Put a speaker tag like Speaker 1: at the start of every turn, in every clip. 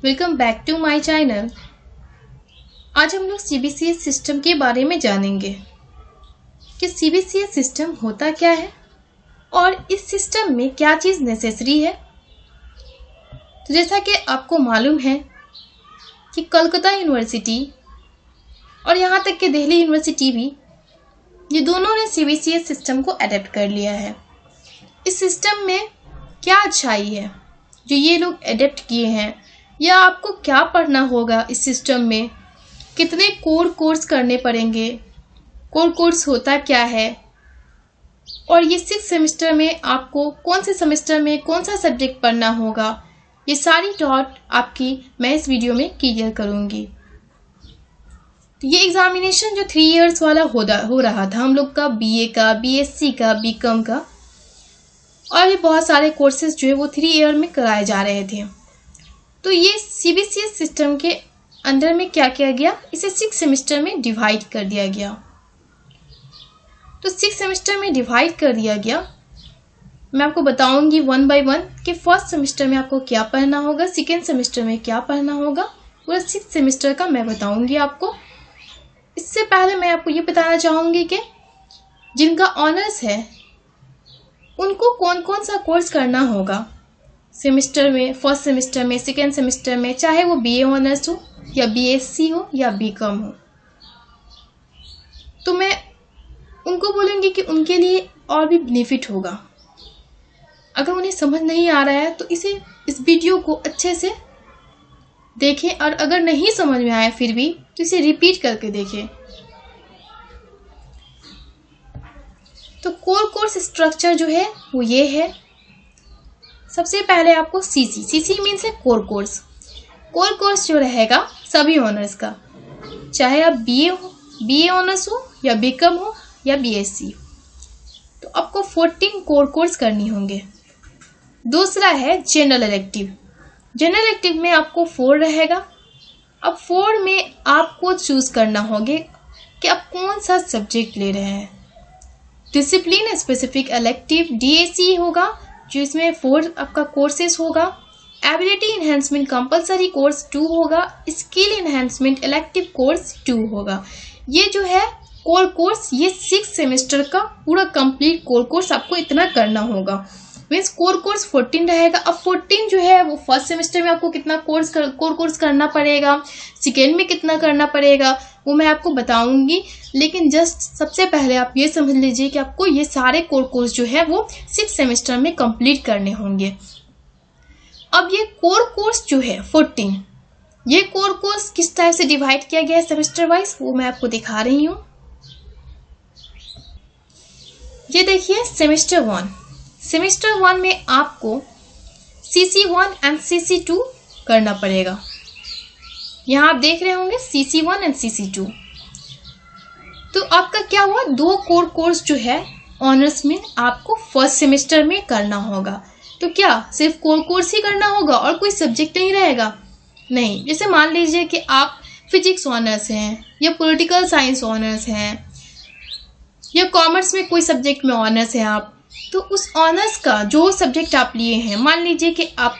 Speaker 1: Welcome back to my channel. आज हम लोग सीबीसीएस सिस्टम के बारे में जानेंगे कि सीबीसीएस सिस्टम होता क्या है और इस सिस्टम में क्या चीज़ नेसेसरी है। तो जैसा कि आपको मालूम है कि कलकत्ता यूनिवर्सिटी और यहाँ तक कि दिल्ली यूनिवर्सिटी भी, ये दोनों ने सीबीसीएस सिस्टम को अडेप्ट कर लिया है। इस सिस्टम में क्या अच्छाई है जो ये लोग अडेप्ट किए हैं, या आपको क्या पढ़ना होगा इस सिस्टम में, कितने कोर कोर्स करने पड़ेंगे, कोर कोर्स होता क्या है, और ये 6 सेमेस्टर में आपको कौन से सेमेस्टर में कौन सा सब्जेक्ट पढ़ना होगा, ये सारी डॉट आपकी मैं इस वीडियो में क्लियर करूँगी। तो ये एग्जामिनेशन जो 3 इयर्स वाला हो रहा था हम लोग का, बीए का, बीएससी का, बीकॉम का, और भी बहुत सारे कोर्सेज जो है वो 3 ईयर में कराए जा रहे थे। तो ये सीबीसीएस सिस्टम के अंदर में क्या किया गया, इसे 6 सेमेस्टर में डिवाइड कर दिया गया। तो 6 सेमेस्टर में डिवाइड कर दिया गया। मैं आपको बताऊंगी 1 बाय 1 कि फर्स्ट सेमेस्टर में आपको क्या पढ़ना होगा, सेकेंड सेमेस्टर में क्या पढ़ना होगा, पूरा 6 सेमेस्टर का मैं बताऊंगी आपको। इससे पहले मैं आपको ये बताना चाहूँगी कि जिनका ऑनर्स है उनको कौन कौन सा कोर्स करना होगा सेमेस्टर में, फर्स्ट सेमेस्टर में, सेकेंड सेमेस्टर में, चाहे वो बीए ऑनर्स हो या बीएससी हो या बीकॉम हो। तो मैं उनको बोलूँगी कि उनके लिए और भी बेनिफिट होगा। अगर उन्हें समझ नहीं आ रहा है तो इस वीडियो को अच्छे से देखें, और अगर नहीं समझ में आया फिर भी तो इसे रिपीट करके देखें। तो कोर कोर्स स्ट्रक्चर जो है वो ये है। सबसे पहले आपको सीसी मीन्स है कोर कोर्स। कोर कोर्स जो रहेगा सभी ऑनर्स का, चाहे आप बीए ऑनर्स हो या बीकॉम हो या बीएससी, तो आपको 14 कोर कोर्स करनी होंगे। दूसरा है जनरल इलेक्टिव। जनरल इलेक्टिव में आपको 4 रहेगा। अब 4 में आपको चूज करना होगा कि आप कौन सा सब्जेक्ट ले रहे हैं। डिसिप्लिन स्पेसिफिक इलेक्टिव डीएसी होगा, जो इसमें 4 आपका कोर्सेस होगा। एबिलिटी इन्हेंसमेंट कंपलसरी कोर्स 2 होगा। स्किल इन्हेंसमेंट इलेक्टिव कोर्स 2 होगा। ये जो है कोर कोर्स, ये 6 सेमेस्टर का पूरा कंप्लीट कोर कोर्स आपको इतना करना होगा। मीन्स कोर कोर्स 14 रहेगा। अब 14 जो है वो फर्स्ट सेमेस्टर में आपको कितना कोर कोर्स करना पड़ेगा, सेकेंड में कितना करना पड़ेगा, वो मैं आपको बताऊंगी। लेकिन जस्ट सबसे पहले आप ये समझ लीजिए कि आपको ये सारे कोर कोर्स जो है वो 6 सेमेस्टर में कंप्लीट करने होंगे। अब ये कोर कोर्स जो है 14, ये कोर कोर्स किस टाइप से डिवाइड किया गया है सेमेस्टर वाइज, वो मैं आपको दिखा रही हूँ। ये देखिए सेमेस्टर 1। सेमेस्टर 1 में आपको CC1 एंड CC2 करना पड़ेगा। यहाँ आप देख रहे होंगे CC1 एंड CC2। तो आपका क्या हुआ, 2 कोर कोर्स जो है ऑनर्स में आपको फर्स्ट सेमेस्टर में करना होगा। तो क्या सिर्फ कोर कोर्स ही करना होगा और कोई सब्जेक्ट नहीं रहेगा? नहीं। जैसे मान लीजिए कि आप फिजिक्स ऑनर्स हैं या पॉलिटिकल साइंस ऑनर्स हैं या कॉमर्स में कोई सब्जेक्ट में ऑनर्स है आप, तो उस ऑनर्स का जो सब्जेक्ट आप लिए हैं, मान लीजिए कि आप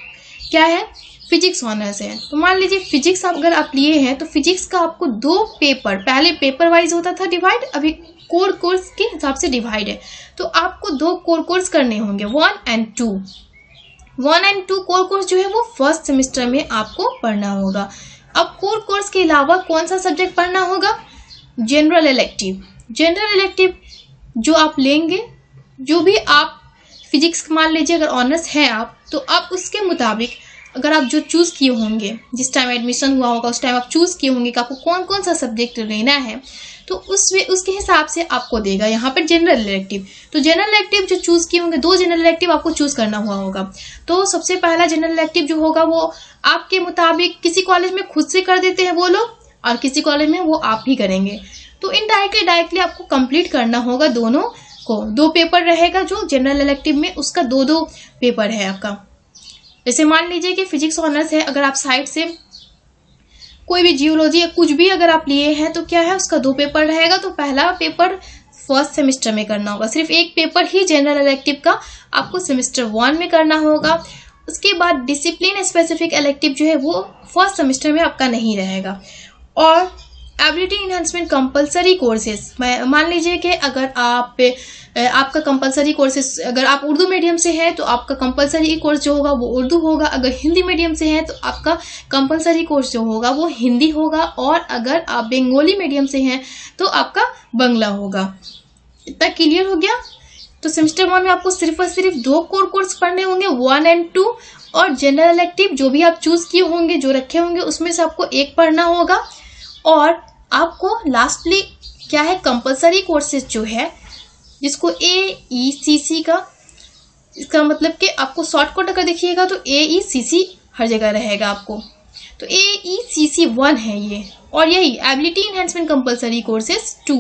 Speaker 1: क्या है फिजिक्स ऑनर्स है, तो मान लीजिए फिजिक्स अगर आप लिए हैं तो फिजिक्स का आपको 2 पेपर, पहले पेपर वाइज होता था डिवाइड, अभी कोर कोर्स के हिसाब से डिवाइड है। तो आपको 2 कोर कोर्स करने होंगे, 1 एंड 2। 1 एंड 2 कोर कोर्स जो है वो फर्स्ट सेमेस्टर में आपको पढ़ना होगा। अब कोर कोर्स के अलावा कौन सा सब्जेक्ट पढ़ना होगा, जनरल इलेक्टिव। जनरल इलेक्टिव जो आप लेंगे, जो भी आप फिजिक्स मान लीजिए अगर ऑनर्स हैं आप, तो आप उसके मुताबिक अगर आप जो चूज़ किए होंगे, जिस टाइम एडमिशन हुआ होगा उस टाइम आप चूज़ किए होंगे कि आपको कौन कौन सा सब्जेक्ट लेना है, तो उसके हिसाब से आपको देगा यहाँ पर जनरल इलेक्टिव। तो जनरल इलेक्टिव जो चूज़ किए होंगे, 2 जनरल इलेक्टिव आपको चूज़ करना हुआ होगा। तो सबसे पहला जनरल इलेक्टिव जो होगा वो आपके मुताबिक किसी कॉलेज में खुद से कर देते हैं वो लोग, और किसी कॉलेज में वो आप ही करेंगे। तो इनडायरेक्टली डायरेक्टली आपको कंप्लीट करना होगा दोनों को। 2 पेपर रहेगा जो जनरल इलेक्टिव में, उसका 2-2 पेपर है आपका। जैसे मान लीजिए कि फिजिक्स ऑनर्स है, अगर आप साइड से कोई भी जियोलॉजी या कुछ भी अगर आप लिए हैं तो क्या है, उसका 2 पेपर रहेगा। तो पहला पेपर फर्स्ट सेमेस्टर में करना होगा, सिर्फ एक पेपर ही जनरल इलेक्टिव का आपको सेमेस्टर 1 में करना होगा। उसके बाद डिसिप्लिन स्पेसिफिक इलेक्टिव जो है वो फर्स्ट सेमेस्टर में आपका नहीं रहेगा। और एबिलिटी इनहेंसमेंट कंपलसरी कोर्सेज, मान लीजिए कि अगर आपका कंपलसरी कोर्सेज, अगर आप उर्दू मीडियम से हैं तो आपका कंपलसरी कोर्स जो होगा वो उर्दू होगा, अगर हिंदी मीडियम से हैं तो आपका कंपलसरी कोर्स जो होगा वो हिंदी होगा, और अगर आप बंगाली मीडियम से हैं तो आपका बांग्ला होगा। इतना क्लियर हो गया। तो सेमेस्टर 1 में आपको सिर्फ और सिर्फ 2 कोर कोर्स पढ़ने होंगे, 1 और 2, और जनरल इलेक्टिव जो भी आप चूज किए होंगे, जो रखे होंगे, उसमें से आपको एक पढ़ना होगा। और आपको लास्टली क्या है, कंपलसरी कोर्सेज जो है जिसको AECC का, इसका मतलब कि आपको शॉर्टकट अगर देखिएगा तो AECC हर जगह रहेगा आपको, तो AECC 1 है ये। और यही एबिलिटी इनहेंसमेंट कंपलसरी कोर्सेज 2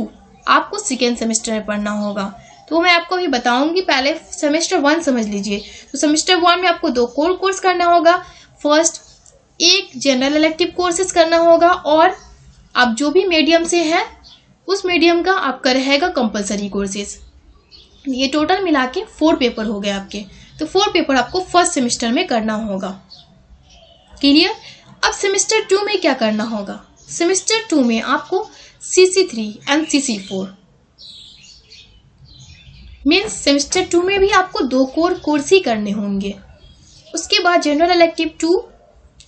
Speaker 1: आपको सेकेंड सेमेस्टर में पढ़ना होगा। तो मैं आपको अभी बताऊंगी, पहले सेमेस्टर 1 समझ लीजिए। तो सेमेस्टर 1 में आपको 2 कोर कोर्स करना होगा। फर्स्ट, एक जनरल इलेक्टिव कोर्सेज करना होगा, और आप जो भी मीडियम से हैं उस मीडियम का आपका रहेगा कंपलसरी कोर्सेज। ये टोटल मिला के 4 पेपर हो गए आपके। तो 4 पेपर आपको फर्स्ट सेमेस्टर में करना होगा। क्लियर। अब सेमेस्टर 2 में क्या करना होगा? सेमेस्टर 2 में आपको CC3 and CC4 means semester 2 में भी आपको 2 कोर कोर्स ही करने होंगे। उसके बाद जनरल इलेक्टिव 2।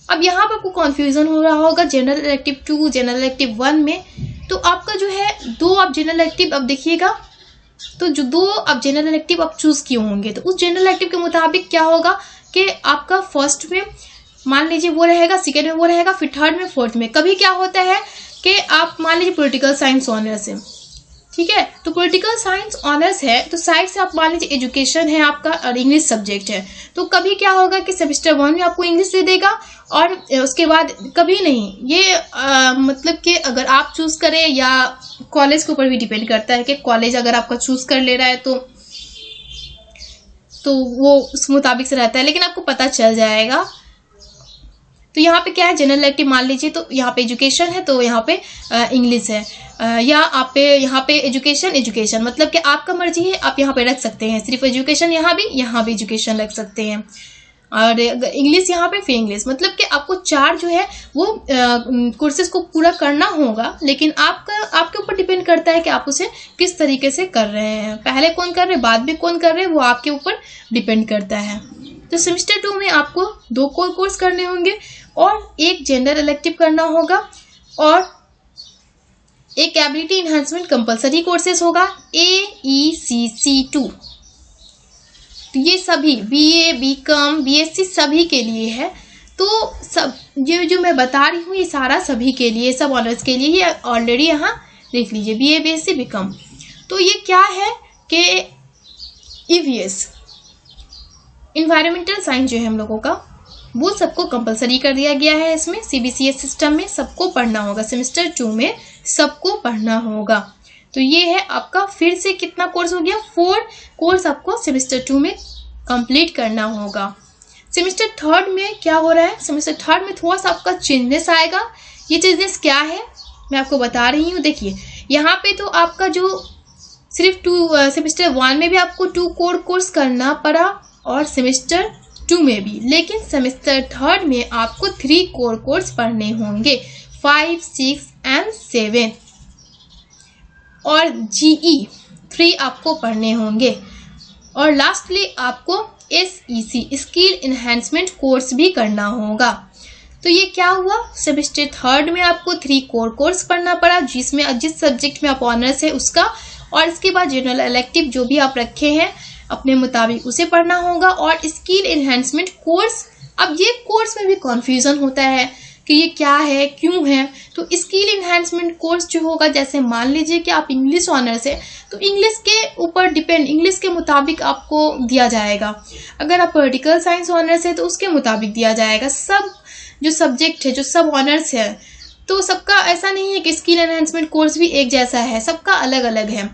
Speaker 1: अब यहाँ पर आपको कॉन्फ्यूजन हो रहा होगा जनरल इलेक्टिव 2 जनरल इलेक्टिव 1 में। तो आपका जो है 2 आप जनरल इलेक्टिव, अब देखिएगा, तो जो 2 आप जनरल इलेक्टिव आप चूज किए होंगे, तो उस जनरल इलेक्टिव के मुताबिक क्या होगा कि आपका फर्स्ट में मान लीजिए वो रहेगा, सेकेंड में वो रहेगा, फिर थर्ड में, फोर्थ में। कभी क्या होता है कि आप मान लीजिए पॉलिटिकल साइंस ऑनर्स है, ठीक है, तो पॉलिटिकल साइंस ऑनर्स है तो साइड से आप मान लीजिए एजुकेशन है आपका और इंग्लिश सब्जेक्ट है, तो कभी क्या होगा कि सेमेस्टर 1 में आपको इंग्लिश दे देगा, और उसके बाद कभी नहीं। ये मतलब कि अगर आप चूज करें, या कॉलेज के ऊपर भी डिपेंड करता है कि कॉलेज अगर आपका चूज कर ले रहा है तो वो उस मुताबिक से रहता है, लेकिन आपको पता चल जाएगा। तो यहाँ पे क्या है, जनरल इलेक्टिव मान लीजिए, तो यहाँ पे एजुकेशन है तो यहाँ पे इंग्लिश है, या आप पे यहाँ पे एजुकेशन मतलब कि आपका मर्जी है, आप यहाँ पे रख सकते हैं सिर्फ एजुकेशन, यहाँ भी एजुकेशन रख सकते हैं, और इंग्लिश यहाँ पे फिर इंग्लिश। मतलब कि आपको 4 जो है वो कोर्सेज को पूरा करना होगा, लेकिन आपके ऊपर डिपेंड करता है कि आप उसे किस तरीके से कर रहे हैं, पहले कौन कर रहे हैं, बाद में कौन कर रहे हैं, वो आपके ऊपर डिपेंड करता है। तो सेमेस्टर 2 में आपको 2 कोर कोर्स करने होंगे, और एक जनरल इलेक्टिव करना होगा, और एक एबिलिटी इनहेंसमेंट कंपलसरी कोर्सेज होगा AECC 2। तो ये सभी BA BCom BSc सभी के लिए है। तो सब जो मैं बता रही हूँ ये सारा सभी के लिए, सब ऑनर्स के लिए ही ऑलरेडी यहाँ देख लीजिए, BA BSc BCom। तो ये क्या है कि EVS इन्वायरमेंटल साइंस जो है हम लोगों का, वो सबको कंपलसरी कर दिया गया है। इसमें CBCS सिस्टम में सबको पढ़ना होगा, सेमेस्टर 2 में सबको पढ़ना होगा। तो ये है आपका, फिर से कितना कोर्स हो गया, 4 कोर्स आपको सेमेस्टर 2 में कंप्लीट करना होगा। सेमेस्टर 3 में क्या हो रहा है, सेमेस्टर 3 में थोड़ा सा आपका चेंजेस आएगा। ये चेंजेस क्या है मैं आपको बता रही हूँ। देखिए यहाँ पे तो आपका जो सिर्फ सेमेस्टर 1 में भी आपको 2 कोर कोर्स करना पड़ा, और सेमेस्टर 2 में भी, लेकिन सेमेस्टर 3 में आपको 3 कोर कोर्स पढ़ने होंगे, 5, 6 एंड 7, और GE 3 आपको पढ़ने होंगे, और लास्टली आपको SEC स्किल इनहेंसमेंट कोर्स भी करना होगा। तो ये क्या हुआ, सेमेस्टर 3 में आपको 3 कोर कोर्स पढ़ना पड़ा, जिसमें जिस सब्जेक्ट में आप ऑनर्स है उसका, और इसके बाद जनरल इलेक्टिव जो भी आप रखे हैं अपने मुताबिक उसे पढ़ना होगा, और स्किल इनहेंसमेंट कोर्स। अब ये कोर्स में भी कन्फ्यूजन होता है कि ये क्या है, क्यों है। तो स्किल इनहेंसमेंट कोर्स जो होगा, जैसे मान लीजिए कि आप इंग्लिश ऑनर्स है तो इंग्लिश के ऊपर डिपेंड, इंग्लिश के मुताबिक आपको दिया जाएगा। अगर आप पॉलिटिकल साइंस ऑनर्स है तो उसके मुताबिक दिया जाएगा। सब जो सब्जेक्ट है, जो सब ऑनर्स है, तो सबका ऐसा नहीं है कि स्किल एनहांसमेंट कोर्स भी एक जैसा है, सबका अलग अलग है।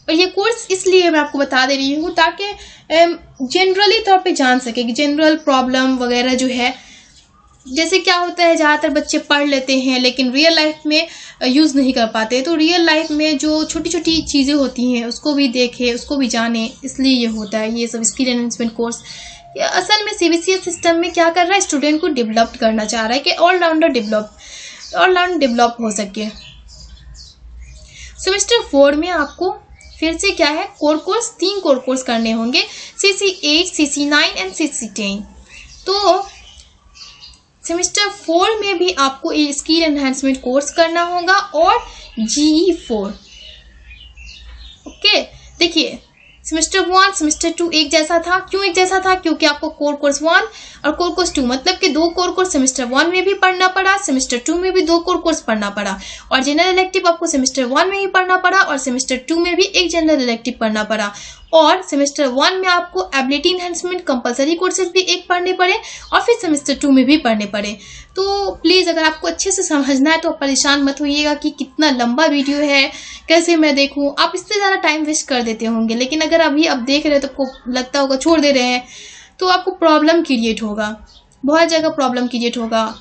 Speaker 1: और ये कोर्स इसलिए मैं आपको बता दे रही हूँ ताकि जनरली तौर पे जान सके कि जनरल प्रॉब्लम वगैरह जो है, जैसे क्या होता है ज़्यादातर बच्चे पढ़ लेते हैं लेकिन रियल लाइफ में यूज़ नहीं कर पाते। तो रियल लाइफ में जो छोटी छोटी चीज़ें होती हैं उसको भी देखें, उसको भी जाने, इसलिए ये होता है ये सब स्किल एनहांसमेंट कोर्स। ये असल में सीबीएसई सिस्टम में क्या कर रहा है, स्टूडेंट को डेवलप करना चाह रहा है कि ऑलराउंडर डेवलप हो सके। सेमेस्टर 4 में आपको फिर से क्या है, तीन कोर कोर्स करने होंगे, CC8, CC9 एंड CC10। तो सेमेस्टर 4 में भी आपको स्किल एनहांसमेंट कोर्स करना होगा और GE4। ओके, देखिए सेमेस्टर 1 सेमेस्टर 2 एक जैसा था। क्यों एक जैसा था? क्योंकि आपको कोर कोर्स 1 और कोर कोर्स 2 मतलब कि 2 कोर कोर्स सेमेस्टर 1 में भी पढ़ना पड़ा, सेमेस्टर 2 में भी 2 कोर कोर्स पढ़ना पड़ा, और जनरल इलेक्टिव आपको सेमेस्टर 1 में ही पढ़ना पड़ा और सेमेस्टर 2 में भी एक जनरल इलेक्टिव पढ़ना पड़ा, और सेमेस्टर 1 में आपको एबिलिटी एनहांसमेंट कंपलसरी कोर्सेज भी एक पढ़ने पड़े और फिर सेमेस्टर 2 में भी पढ़ने पड़े। तो प्लीज़ अगर आपको अच्छे से समझना है तो परेशान मत होइएगा कि कितना लंबा वीडियो है, कैसे मैं देखूं। आप इससे ज़्यादा टाइम वेस्ट कर देते होंगे, लेकिन अगर अभी आप देख रहे हैं तो आपको लगता होगा छोड़ दे रहे हैं, तो आपको प्रॉब्लम क्रिएट होगा, बहुत जगह प्रॉब्लम क्रिएट होगा।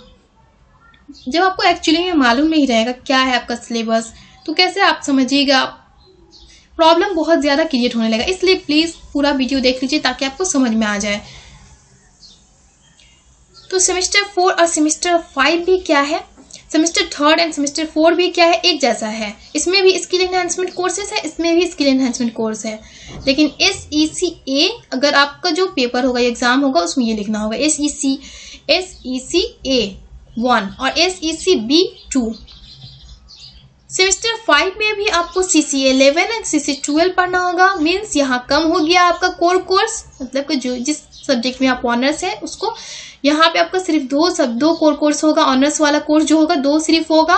Speaker 1: जब आपको एक्चुअली में मालूम नहीं रहेगा क्या है आपका सिलेबस, तो कैसे आप समझिएगा, प्रॉब्लम बहुत ज़्यादा क्रिएट होने लगा। इसलिए प्लीज़ पूरा वीडियो देख लीजिए ताकि आपको समझ में आ जाए। तो सेमेस्टर 4 और सेमेस्टर 5 भी क्या है, सेमेस्टर 3 एंड सेमेस्टर 4 भी क्या है, एक जैसा है। इसमें भी स्किल एनहांसमेंट कोर्सेज है, इसमें भी स्किल एनहांसमेंट कोर्स है, लेकिन SECA अगर आपका जो पेपर होगा, एग्जाम होगा, उसमें ये लिखना होगा SECA 1 और SECB 2। सेमेस्टर 5 में भी आपको CC11 एंड CC12 पढ़ना होगा। मीन्स यहाँ कम हो गया आपका कोर कोर्स, मतलब कि जो जिस सब्जेक्ट में आप ऑनर्स है उसको, यहाँ पे आपका सिर्फ दो कोर कोर्स होगा। ऑनर्स वाला कोर्स जो होगा 2 सिर्फ होगा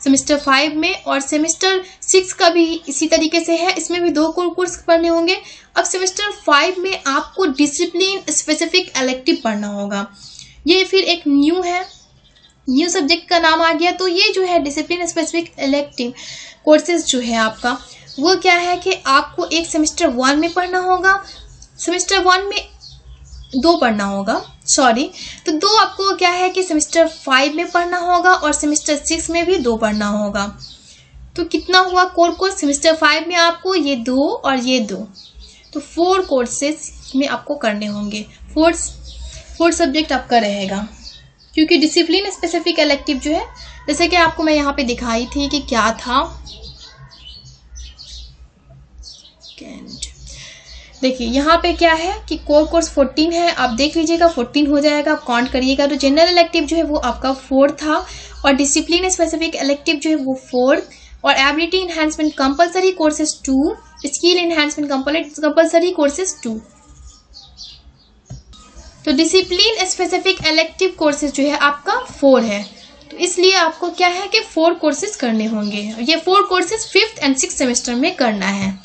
Speaker 1: सेमेस्टर 5 में, और सेमेस्टर 6 का भी इसी तरीके से है, इसमें भी 2 कोर कोर्स पढ़ने होंगे। अब सेमेस्टर 5 में आपको डिसिप्लिन स्पेसिफिक इलेक्टिव पढ़ना होगा। ये फिर एक न्यू सब्जेक्ट का नाम आ गया। तो ये जो है डिसिप्लिन स्पेसिफिक इलेक्टिव कोर्सेज जो है आपका, वो क्या है कि आपको एक सेमेस्टर 1 में पढ़ना होगा, सेमेस्टर 1 में 2 पढ़ना होगा, तो 2 आपको क्या है कि सेमेस्टर 5 में पढ़ना होगा और सेमेस्टर 6 में भी 2 पढ़ना होगा। तो कितना हुआ कोर कोर्स, सेमेस्टर 5 में आपको ये 2 और ये 2, तो 4 कोर्सेज में आपको करने होंगे। 4 सब्जेक्ट आपका रहेगा, क्योंकि डिसिप्लिन स्पेसिफिक इलेक्टिव जो है, जैसे कि आपको मैं यहाँ पे दिखाई थी कि क्या था। देखिए यहाँ पे क्या है कि कोर कोर्स 14 है, आप देख लीजिएगा 14 हो जाएगा, आप काउंट करिएगा। तो जनरल इलेक्टिव जो है वो आपका 4 था, और डिसिप्लिन स्पेसिफिक इलेक्टिव जो है वो 4, और ability enhancement compulsory courses 2, skill enhancement compulsory courses 2। तो डिसिप्लिन स्पेसिफिक इलेक्टिव कोर्सेज जो है आपका 4 है, तो इसलिए आपको क्या है कि 4 कोर्सेज करने होंगे। ये 4 courses 5th and 6th semester में करना है।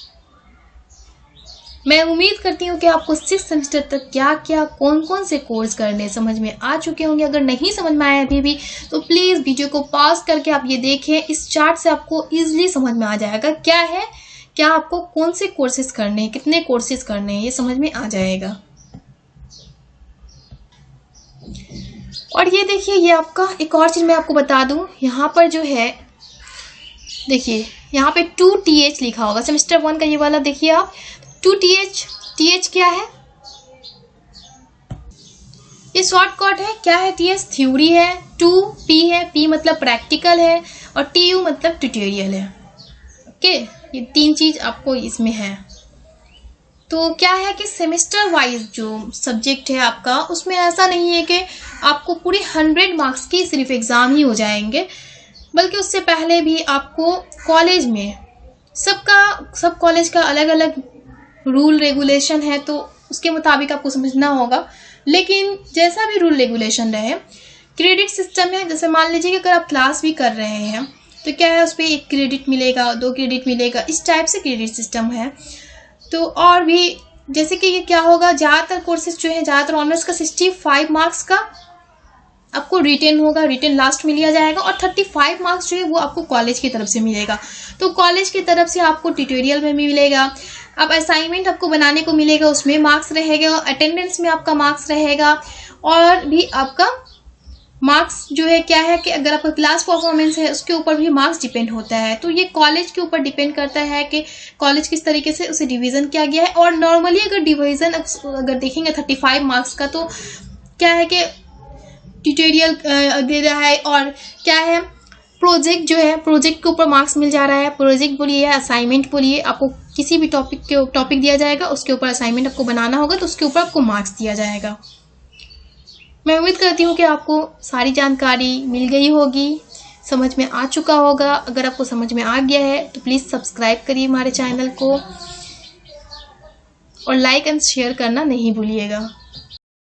Speaker 1: मैं उम्मीद करती हूँ कि आपको 6th सेमेस्टर तक क्या क्या कौन से कोर्स करने समझ में आ चुके होंगे। अगर नहीं समझ में आया अभी भी तो प्लीज़ वीडियो को पॉज करके आप ये देखें, इस चार्ट से आपको ईजिली समझ में आ जाएगा क्या है, क्या आपको कौन से कोर्सेज करने हैं, कितने कोर्सेज करने हैं, ये समझ में आ जाएगा। और ये देखिए, ये आपका एक और चीज़ मैं आपको बता दूं, यहाँ पर जो है देखिए यहाँ पे 2TH लिखा होगा, सेमेस्टर 1 का ये वाला देखिए आप 2TH क्या है, ये शॉर्टकट है। क्या है TH? थ्योरी है, 2P है, P मतलब प्रैक्टिकल है, और TU मतलब ट्यूटोरियल है। ओके, ये 3 चीज आपको इसमें है। तो क्या है कि सेमेस्टर वाइज जो सब्जेक्ट है आपका, उसमें ऐसा नहीं है कि आपको पूरे 100 मार्क्स की सिर्फ एग्जाम ही हो जाएंगे, बल्कि उससे पहले भी आपको कॉलेज में सब कॉलेज का अलग अलग रूल रेगुलेशन है, तो उसके मुताबिक आपको समझना होगा। लेकिन जैसा भी रूल रेगुलेशन रहे, क्रेडिट सिस्टम है। जैसे मान लीजिए कि अगर आप क्लास भी कर रहे हैं तो क्या है, उस पर 1 क्रेडिट मिलेगा, 2 क्रेडिट मिलेगा, इस टाइप से क्रेडिट सिस्टम है। तो और भी जैसे कि ये क्या होगा, ज़्यादातर कोर्सेज जो है, ज़्यादातर ऑनर्स का 65 मार्क्स का आपको रिटेन होगा, रिटेन लास्ट में लिया जाएगा, और 35 मार्क्स जो है वो आपको कॉलेज की तरफ से मिलेगा। तो कॉलेज की तरफ से आपको ट्यूटोरियल में भी मिलेगा, अब असाइनमेंट आपको बनाने को मिलेगा, उसमें मार्क्स रहेगा, अटेंडेंस में आपका मार्क्स रहेगा, और भी आपका मार्क्स जो है क्या है कि अगर आपका क्लास परफॉर्मेंस है उसके ऊपर भी मार्क्स डिपेंड होता है। तो ये कॉलेज के ऊपर डिपेंड करता है कि कॉलेज किस तरीके से उसे डिवीज़न किया गया है। और नॉर्मली अगर डिवीज़न अगर देखेंगे 35 मार्क्स का, तो क्या है कि ट्यूटोरियल दे रहा है और क्या है प्रोजेक्ट जो है, प्रोजेक्ट के ऊपर मार्क्स मिल जा रहा है। प्रोजेक्ट बोलिए या असाइनमेंट बोलिए, आपको किसी भी टॉपिक दिया जाएगा, उसके ऊपर असाइनमेंट आपको बनाना होगा, तो उसके ऊपर आपको मार्क्स दिया जाएगा। मैं उम्मीद करती हूँ कि आपको सारी जानकारी मिल गई होगी, समझ में आ चुका होगा। अगर आपको समझ में आ गया है तो प्लीज़ सब्सक्राइब करिए हमारे चैनल को और लाइक एंड शेयर करना नहीं भूलिएगा।